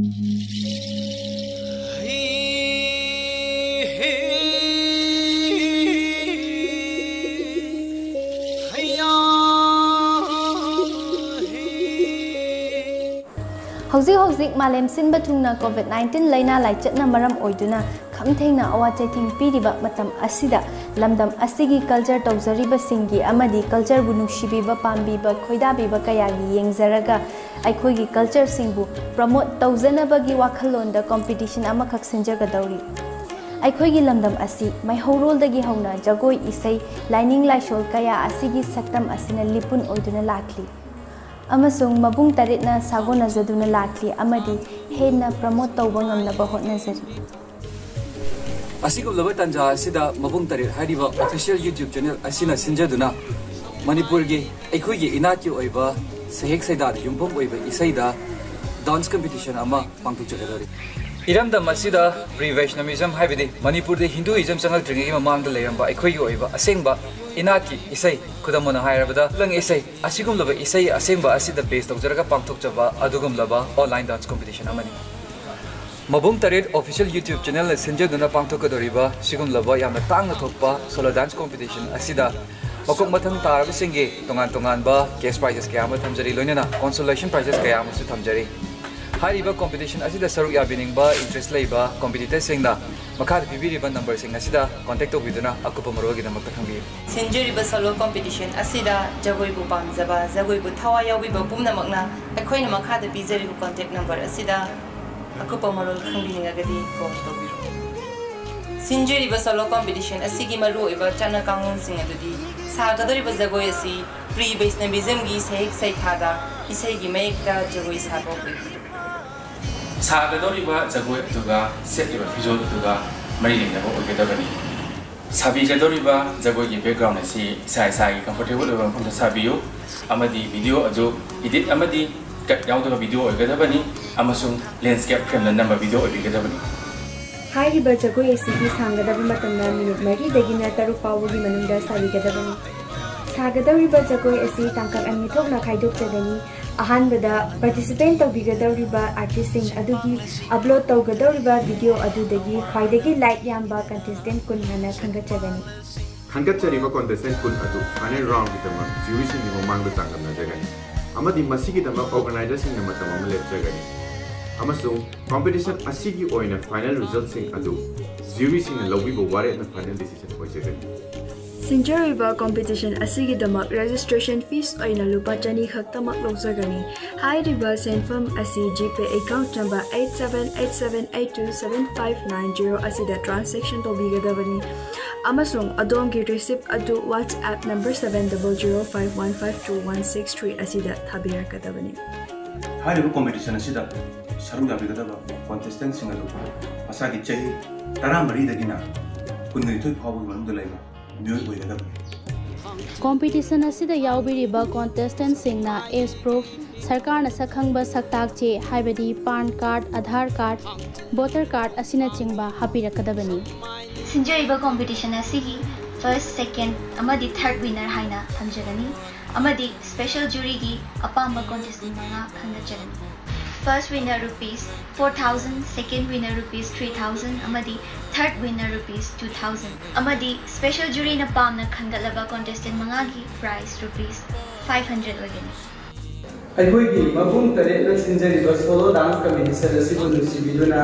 Hauzik Malem Sinba Thungna COVID-19 laina laichatna maram oiduna khamthengna awa chaiting piriba matam asida lamdam asigi culture tawzariba singi amadi culture bu nungsibiba pambiba khoidabiba kayagi yengzaraga aikhoigi culture singbu promote tawjanabagi wakhalonda competition ama khak sinjagadawri aikhoigi lamdam asi maihorol dagi hauna jagoi isai lining laisol kaya asigi saktam asina lipun oiduna lakli amasung mabung taritna sagona zaduna lakli amadi henna promote tawba ngamnaba hotnazari asigulaba tanja asida mabung tarit hariba official YouTube channel asina sinjaduna Manipur gi aikhoigi inaki oiba sehek saida yumpom oiba isaida dance competition ama pangthukjagadari iramdam asida pre-Vaishnavism haibidi Manipur de Hinduism changal tringi mamangda leramba aikhoigi oiba asengba inaki isai kudamona hairabada lang isai asigumlaba isai asengba asida base tawjaraga pangthokjaba adugumlaba online dance competition amani Mabung Tarit official YouTube channel sinjaduna pangthokadoriba sigumlaba yamna tangna thokpa solo dance competition asida makok mathang taraba singe tongan ba cash prizes kaya ma thamjari loinana consolation prizes kaya ma su thamjari hariba competition asida saruk yabiningba interest leiba competitor singna makha pibiriba number sing asida contact tobiduna akupa marogi namakta thangbi sinjuriba solo competition asida jagoi bu pamjaba jagoi bu thawa yawiba pumna makna akhoina makha da bijari contact number asida akupa marol khangbininga call tobiro sinjuriba solo competition asigi maru oiba chana kangun sing adudi sagadoriba jagoi asi pre Vaishnavism gi sehek sai thada isai gi maikta jagoi sabo Sagadoriba jagoi aduga setiba visual aduga mari lengnaba oigadabani sabigadoriba jagoi gi background asi sai sai comfortable oiba mafamda sabiyu amadi video adu edit amadi cut yaudaba video oigadabani amasung landscape frame number video oigadabani Hairiba jagoi asigi sangadaba matamna minute mari dagina taru pawugi manungda sabigadabani sagadoriba jagoi asi tangkak ani thokna khaidokjagani ahanbada participant tawbigadoriba artist adugi upload tawgadoriba video adudagi khwaidagi like yamba contestant kun hana khangatjagani khangachariba contestant kun adu final round gidama jury sing ni mamangda tangamna jagani amadi masigi dama organizer sing na matam am lepjagani amasung competition asigi oina final result sing adu jury sing na lobibo ware na final decision oijagani Sinjuriba competition asigi damak registration fees oina lupa chani khaktamak lawjagani hairiba senfam asi GPay account number 8787827590 asida transaction tobigadabani amasung adongi receipt adu WhatsApp number 7005152163 asida thabirakadabani hairiba competition asida saru yabigadaba contestant singadu asagi chahi taramari dagina kunni phawu manunda laiba Competition asida yaubiriba contestant singna age proof sarkar na sakhangba saktak che haibadi pan card aadhar card voter card asina chingba hapirakadabani sinjuriba competition asigi first second amadi third winner haina thamjagani amadi special jury gi apamba contestant manga khangachagani first winner rupees 4000 second winner rupees 3000 amadi third winner rupees 2000 amadi special jury na pamna khangalaba contestant mangagi prize rupees 500 wagani ꯑꯩꯈꯣꯏꯒꯤ ꯃꯄꯨꯡ ꯇꯔꯦꯠꯅ ꯁꯤꯟꯖꯔꯤꯕ solo dance competition ꯑꯁꯤꯕꯨ ꯅꯨꯡꯁꯤꯕꯤꯗꯨꯅ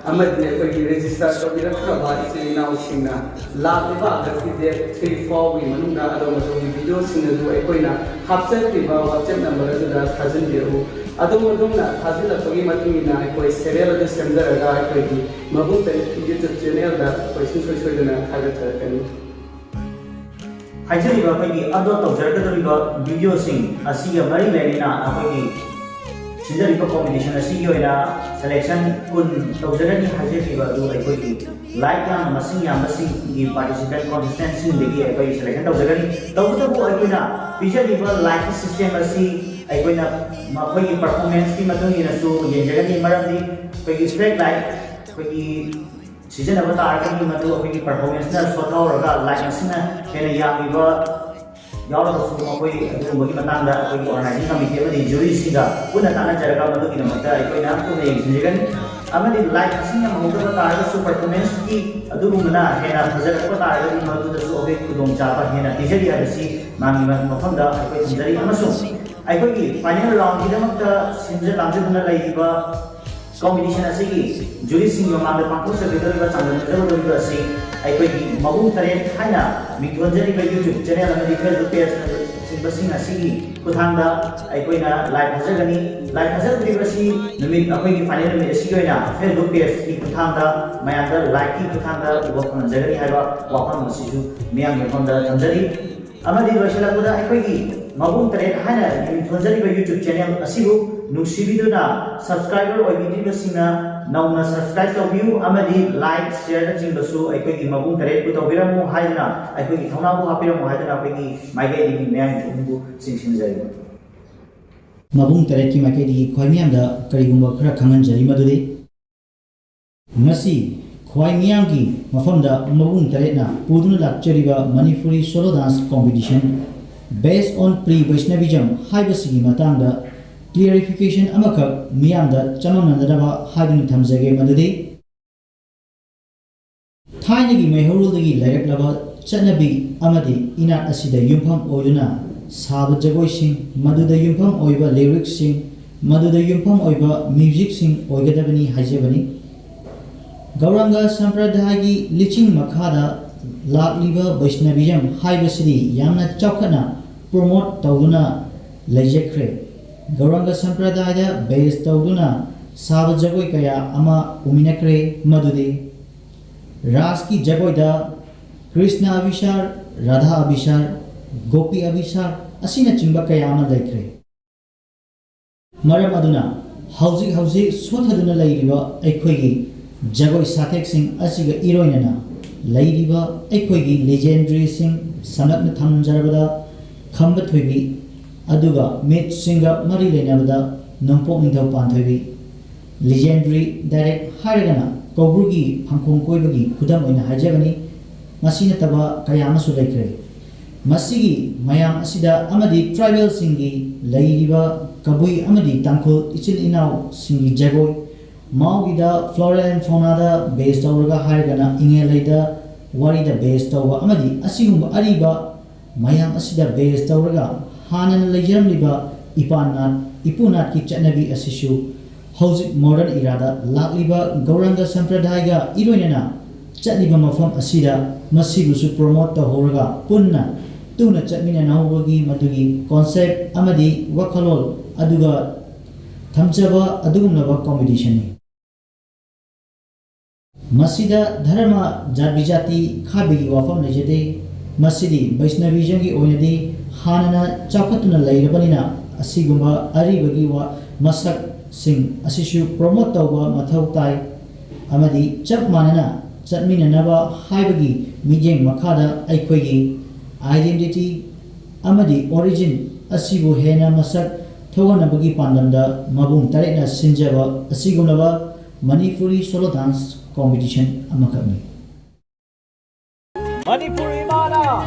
ꯑꯃꯗꯤ ꯑꯩꯈꯣꯏꯒꯤ register ꯇꯧꯕꯤꯔꯛꯈ꯭ꯔꯕ ꯏꯆꯤꯜ ꯏꯅꯥꯎꯁꯤꯡꯅ ꯂꯥꯛꯂꯤꯕ ꯑꯥꯒꯁꯀꯤ date 3-4ꯒꯤ ꯃꯅꯨꯡꯗ ꯑꯗꯣꯝ ꯑꯗꯣꯝꯒꯤ ꯚꯤꯗꯤꯑꯣꯁꯤꯡ ꯑꯗꯨ ꯑꯩꯈꯣꯏꯅ ꯍꯥꯞꯆꯔꯤꯕ WhatsApp ꯅꯝꯕꯔ ꯑꯗꯨꯗ ꯊꯥꯖꯤꯟꯕꯤꯔꯛꯎ ꯑꯗꯣꯝꯅ ꯊꯥꯖꯤꯜꯂꯛꯄꯒꯤ ꯃꯇꯨꯡ ꯏꯟꯅ ꯑꯩꯈꯣꯏ ꯁꯦꯔꯤꯌꯦꯜ ꯑꯗꯨ ꯁꯦꯝꯖꯔꯒ ꯑꯩꯈꯣꯏꯒꯤ ꯃꯄꯨꯡ ꯇꯔꯦꯠꯀꯤ YouTube ꯆꯦꯅꯦꯜꯗ ꯑꯩꯈꯣꯏ ꯁꯨꯡꯁꯣꯏ ꯁꯣꯏꯗꯅ ꯊꯥꯒꯠꯆꯔꯛꯀꯅꯤ हाइजरीबा अखोगी अदो तौजरगदरिबा वीडियोसिंग असिगा मरी लेनिना अखोगी सिंजरीबा कॉम्बिनेशन असिगी ओइना सिलेक्शन कुन तौजरनी हाइजरीबा दो अखोगी लाइक याम मसिंग याम मसिंग गी पार्टिसिपेंट कॉन्टेस्टेंट सिंग देगी अखोगी सिलेक्शन तौजरनी तौजरबो अखोइना पिजरीबा लाइक सिस्टम असि अखोइना मखोगी परफॉर्मेंस की मतुंगिना सु येंजगनी मरमदी अखोगी स्ट्रेट लाइट अखोगी सीजन अब तारकनी मधु अखोगी परफॉर्मेंस ना सोथौरगा लाइक असना हेना यामिबा yauragasu akoi adugumagi matangda akoi organizing committee amadi jury singa puna tanajaraga madugidamata aikoina puna yengsinjagani amadi live asinga mahudaba taragasu performance ki adugumana hena fajarapa taragadi madudasu obe khudongchaba hena tijari habisi mangi mafamda akoi thamjari amasung aikogi final round kidamakta sinja lamjaduna laiba competition asigi jury singa mamda pangkosa bidoriba chandanjadoriba asi aikogi mabung tare haina mitonjari ba YouTube channel amadi Facebook page sinbasing asigi kuthangda aikoina live hazagani live hazagdribasi numit akoigi final numit asigoina Facebook page ki kuthangda mayanda like ki kuthangda ubakon jagani haiba wafam asisu miyang yomda thamjari amadi loisalakuda aikoigi mabung tare haina mitonjari ba YouTube channel asibu nungsibiduna subscriber oibidibasina nauna subscribe tawbiu amadi like share na chingbasu aikogi mabung tare ku tawbiramu haidana aikogi thaunabu hapiramu haidana aikogi maigai digi meyang umbu singsinjari mabung tare ki maigai digi khoi miyam da karigumba khara khangan jari madudi ngasi khoi miyam ki mafam da mabung tare na puduna lakchariba Manipuri solo dance competition based on pre Vaishnavism haibasigi matangda clarification amakak miyamda chamanandaba haiduni thamjage madudi thainagi mehorulagi laireklaba chanabi amadi inat asida yumpham oiduna saba jagoi sing maduda yumpham oiba lyrics sing maduda yumpham oiba music sing oigadabani haijabani gauranga sampradayagi liching makhada lakliba Vaishnavism haibasidi yamna chaukhana promote tawduna laijakre Gauranga Sampradaya based tawduna saba jagoi kaya ama uminakre madudi Raski jagoida Krishna Abhishar Radha Abhishar Gopi Abhishar asina chingba kaya ama laikre Maram aduna hauzik sothaduna lairiba aikhoigi jagoi sathek sing asiga iroinana lairiba aikhoigi legendary sing sanakna thamjarabada khamba thoibi aduga met singa mari lenabada nongpok ningthau panthoibi legendary direct hairagana kobrugi phangkhong koibagi khudam oina hajabani masina taba kaya amasu laikre masigi mayam asida amadi tribal singi lairiba kabui amadi tangkhul ichil inau singi jagoi maugida flora and fauna da based awraga hairagana ingelaida warida based awwa amadi asigumba ariba mayam asida based awraga hanan lejeram liba ipanat ipunat ki chanabi asishu hauzik modern irada lakliba gauranga sampradaya iroinana chaniba mafam asida masibusu promote ta horaga punna tuna chatmina nawbagi madugi concept amadi wakhalol aduga thamjaba adugumnaba competition ni masida dharma jabijati khabigi wafam lejede masidi Vaishnavism gi oinadi hanana chakatuna lairabanina asigumba aribagi wa masak sing asishu promote tawba mathau tai amadi chap manana chatmina naba haibagi mijeng makhada aikhoigi identity amadi origin asibu hena masak thoganabagi pandamda mabung tarena sinjaba asigumnaba Manipuri solo dance competition amakami Manipuri mana